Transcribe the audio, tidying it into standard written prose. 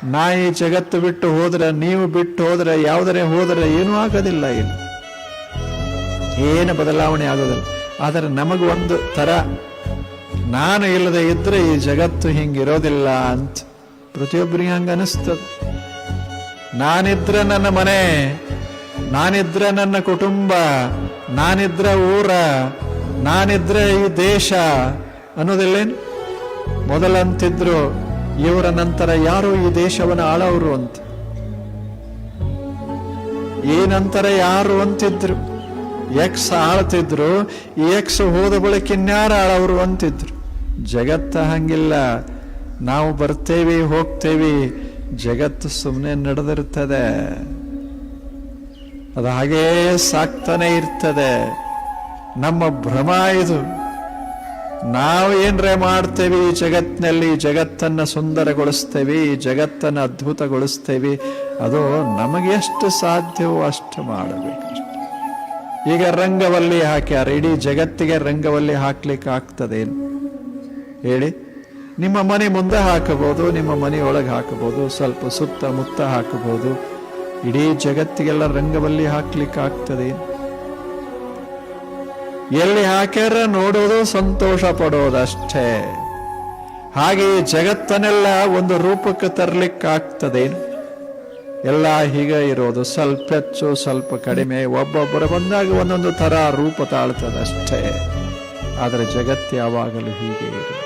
ನಾಯಿ ಜಗತ್ತು ಬಿಟ್ಟು ಹೋದ್ರೆ, ನೀವು ಬಿಟ್ಟು ಹೋದ್ರೆ, ಯಾವುದರೇ ಹೋದ್ರೆ ಏನೂ ಆಗೋದಿಲ್ಲ. ಏನು ಬದಲಾವಣೆ ಆಗೋದಿಲ್ಲ. ಆದರೆ ನಮಗ ಒಂದು ತರ, ನಾನು ಇಲ್ಲದೆ ಇದ್ರೆ ಈ ಜಗತ್ತು ಹಿಂಗಿರೋದಿಲ್ಲ ಅಂತ ಪ್ರತಿಯೊಬ್ಬರಿಗೆ ಹಂಗ ಅನಿಸ್ತದೆ. ನಾನಿದ್ರೆ ನನ್ನ ಮನೆ, ನಾನಿದ್ರೆ ನನ್ನ ಕುಟುಂಬ, ನಾನಿದ್ರೆ ಊರ, ನಾನಿದ್ರೆ ಈ ದೇಶ ಅನ್ನೋದಿಲ್ಲೇನು? ಮೊದಲಂತಿದ್ರು ಇವರ ನಂತರ ಯಾರು ಈ ದೇಶವನ್ನು ಆಳವರು ಅಂತ. ಈ ನಂತರ ಯಾರು ಅಂತಿದ್ರು, ಎಕ್ಸ್ ಆಳ್ತಿದ್ರು, ಈ ಎಕ್ಸ್ ಹೋದ ಬಳಿಕ ಇನ್ಯಾರು ಆಳವರು ಅಂತಿದ್ರು. ಜಗತ್ತ ಹಂಗಿಲ್ಲ. ನಾವು ಬರ್ತೇವಿ ಹೋಗ್ತೇವಿ, ಜಗತ್ತು ಸುಮ್ಮನೆ ನಡೆದಿರ್ತದೆ. ಅದು ಹಾಗೇ ಸಾಕ್ತಾನೆ ಇರ್ತದೆ. ನಮ್ಮ ಭ್ರಮ ಇದು. ನಾವು ಏನ್ರೆ ಮಾಡ್ತೇವೆ ಈ ಜಗತ್ತಿನಲ್ಲಿ, ಜಗತ್ತನ್ನ ಸುಂದರಗೊಳಿಸ್ತೇವೆ, ಈ ಜಗತ್ತನ್ನು ಅದ್ಭುತಗೊಳಿಸ್ತೇವೆ. ಅದು ನಮಗೆ ಎಷ್ಟು ಸಾಧ್ಯವೋ ಅಷ್ಟು ಮಾಡಬೇಕಷ್ಟೆ. ಈಗ ರಂಗವಲ್ಲಿ ಹಾಕ್ಯಾರ, ಇಡೀ ಜಗತ್ತಿಗೆ ರಂಗವಲ್ಲಿ ಹಾಕ್ಲಿಕ್ಕೆ ಆಗ್ತದೇನು ಹೇಳಿ? ನಿಮ್ಮ ಮನೆ ಮುಂದೆ ಹಾಕಬಹುದು, ನಿಮ್ಮ ಮನೆಯೊಳಗೆ ಹಾಕಬಹುದು, ಸ್ವಲ್ಪ ಸುತ್ತಮುತ್ತ ಹಾಕಬಹುದು. ಇಡೀ ಜಗತ್ತಿಗೆಲ್ಲ ರಂಗವಲ್ಲಿ ಹಾಕ್ಲಿಕ್ಕೆ ಆಗ್ತದೆ? ಎಲ್ಲಿ ಹಾಕ್ಯಾರ ನೋಡೋದು, ಸಂತೋಷ ಪಡೋದಷ್ಟೇ. ಹಾಗೆ ಈ ಜಗತ್ತನ್ನೆಲ್ಲ ಒಂದು ರೂಪಕ್ಕೆ ತರಲಿಕ್ಕೆ ಆಗ್ತದೇನು? ಎಲ್ಲ ಹೀಗೆ ಇರೋದು, ಸ್ವಲ್ಪ ಹೆಚ್ಚು ಸ್ವಲ್ಪ ಕಡಿಮೆ, ಒಬ್ಬೊಬ್ಬರ ಬಂದಾಗ ಒಂದೊಂದು ತರ ರೂಪ ತಾಳ್ತದಷ್ಟೇ. ಆದರೆ ಜಗತ್ತು ಯಾವಾಗಲೂ ಹೀಗೆ ಇರೋದು.